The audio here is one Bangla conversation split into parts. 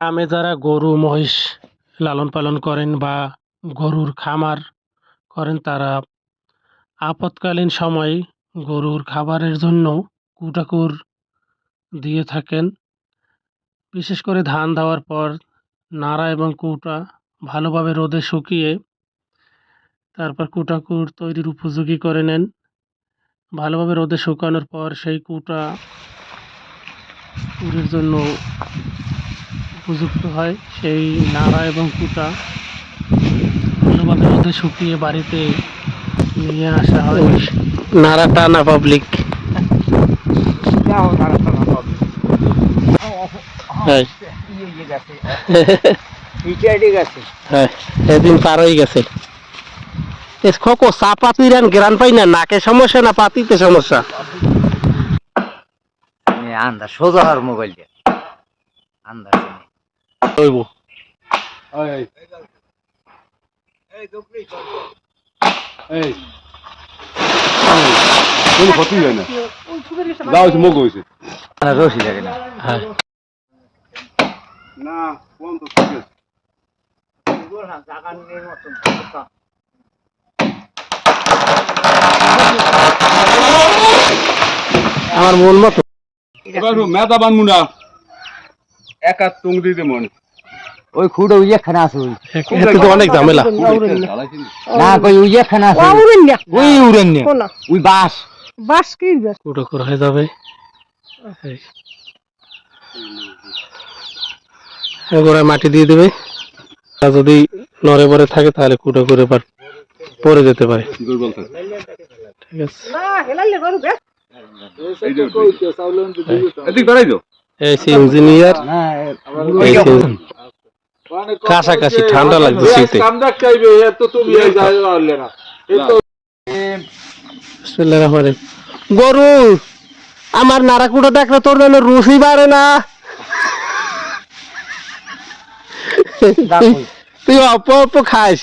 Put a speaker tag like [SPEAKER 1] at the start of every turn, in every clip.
[SPEAKER 1] গ্রামে যারা গরু মহিষ লালন পালন করেন বা গরুর খামার করেন তারা আপৎকালীন সময়ে গরুর খাবারের জন্য কুটাকুর দিয়ে থাকেন। বিশেষ করে ধান দেওয়ার পর নাড়া এবং কৌটা ভালোভাবে রোদে শুকিয়ে তারপর কুটাকুর তৈরির উপযোগী করে নেন। ভালোভাবে রোদে শুকানোর পর সেই কুটা কুড়ের জন্য উপযুক্ত হয়। সেই নাড়া এবং কুটা ভালোভাবে রোদে শুকিয়ে বাড়িতে নিয়ে আসা হয়। নাড়া টানা পাবলিক হ্যাঁ, সেদিন পার হয়ে গেছে। খোকো চা পাতি রান গ্রান পাই না, নাকে সমস্যা না পাতিতে সমস্যা?
[SPEAKER 2] আন্দাজ সোজা আর মোবাইল দিয়ে আন্দাজ
[SPEAKER 1] হইব।
[SPEAKER 3] কোনো ক্ষতি হয় না, যা হয়েছে মুখ হয়েছে
[SPEAKER 2] রশি লাগে না।
[SPEAKER 1] হ্যাঁ,
[SPEAKER 3] না কোন তো ঠিক আছে।
[SPEAKER 1] আমার মন মতো
[SPEAKER 3] এবার মেধা বানমু না, একা তুং দিতে মনে
[SPEAKER 2] ওই খুঁড়ে ওই এখানে আছে ওই
[SPEAKER 1] এতে তো অনেক ঝামেলা।
[SPEAKER 2] না কই ওই এখানে আছে ওই উড়েন না ওই বাস
[SPEAKER 4] বাস কি
[SPEAKER 1] কুটো করে হয়ে যাবে। গোড়ায় মাটি দিয়ে দেবে, আর যদি নড়ে বড়ে থাকে তাহলে কুটো করে পরে যেতে পারে। ঠিক আছে, ইঞ্জিনিয়ার কাছাকাছি ঠান্ডা লাগছে শীতে। গরু আমার নাড়াকুড়া দেখলে তোর যেন রুচি বাড়ে না। তুই অল্প অল্প খাস,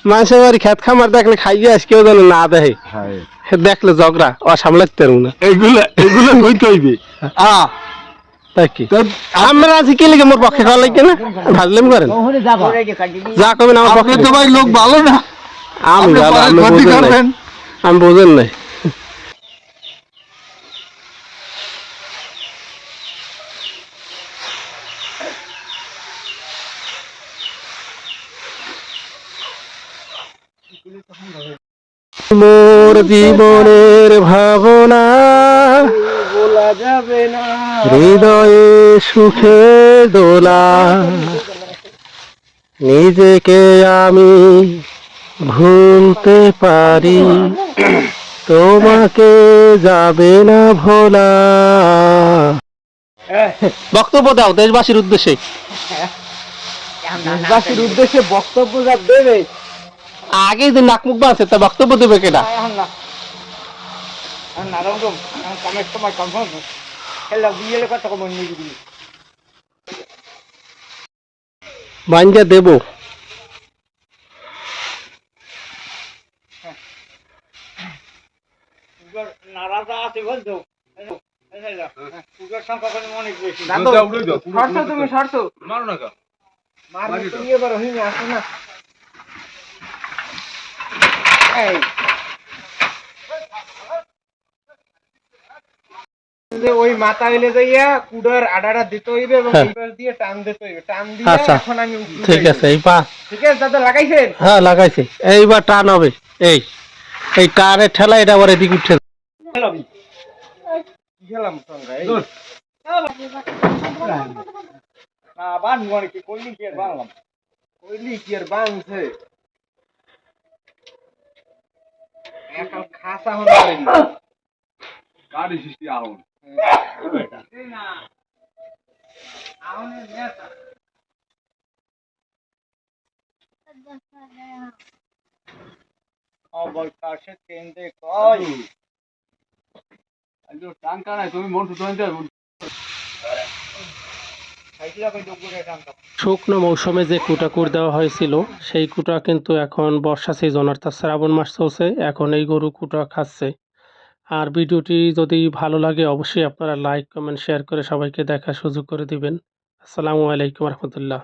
[SPEAKER 1] মানুষের বাড়ি খেত খামার দেখলে খাইয়ে আস, কেউ যেন না দেখে, দেখলে ঝগড়া অসামলাতে পারবো না।
[SPEAKER 3] এগুলা এগুলা কইতে হইবে।
[SPEAKER 1] তাই কি আমরা আছি কি লেগে মোর পক্ষে খাওয়া লাগবে না, ভাজলেম করেন যা করবেন আমার পক্ষে।
[SPEAKER 3] তো ভাই লোক ভালো না,
[SPEAKER 1] আমি ভালো, আমি বোঝেন নাই। মোর জীবনের ভাবনা
[SPEAKER 4] বলা যাবে না,
[SPEAKER 1] হৃদয়ে সুখে দোলা, নিজেকে আমি ভুলতে পারি, তোমাকে যাবে না ভোলা। বক্তব্য দাও দেশবাসীর উদ্দেশ্যে।
[SPEAKER 4] দেশবাসীর উদ্দেশ্যে বক্তব্য যা দেবে,
[SPEAKER 1] আগে যে নাক মুখ বাঁধছে তা বক্তব্য দেবে কেটা? বাঞ্জা দেব
[SPEAKER 4] তুমি শর্ত
[SPEAKER 3] মারো না কা
[SPEAKER 4] মারবে তুমি এবার হইনি আসো না। এই যে ওই মাথা হইলে যাইয়া কুড়ার আডাটা দিতে হইবে এবং এইবার দিয়ে টান দিতে হইবে, টান দিয়ে এখন আমি
[SPEAKER 1] ঠিক আছে। এই পা
[SPEAKER 4] ঠিক আছে দাদা লাগাইছেন?
[SPEAKER 1] হ্যাঁ লাগাইছে, এইবার টান হবে। এই এই টানের ঠেলা এটা আবার এদিকে উঠে
[SPEAKER 4] গেলাম সঙ্গে না বানবো নাকি, কইলি কি আর বানলাম, কইলি কি আর বানছে এখন খাসা হলো
[SPEAKER 3] গাড়ি সৃষ্টি আহন
[SPEAKER 4] অবকাশে কেন্দ্রে কয়
[SPEAKER 3] আজো টাঙ্কা নাই, তুমি মন তো আনতে
[SPEAKER 1] শুকনো মৌসুমে যে কুটাকুর দেওয়া হয়েছিল সেই কুটা কিন্তু এখন বর্ষা সিজন অর্থাৎ শ্রাবণ মাস চলছে, এখন এই গরু কুটা খাচ্ছে। আর ভিডিওটি যদি ভালো লাগে অবশ্যই আপনারা লাইক কমেন্ট শেয়ার করে সবাইকে দেখার সুযোগ করে দিবেন। আসসালামু আলাইকুম রহমতুল্লাহ।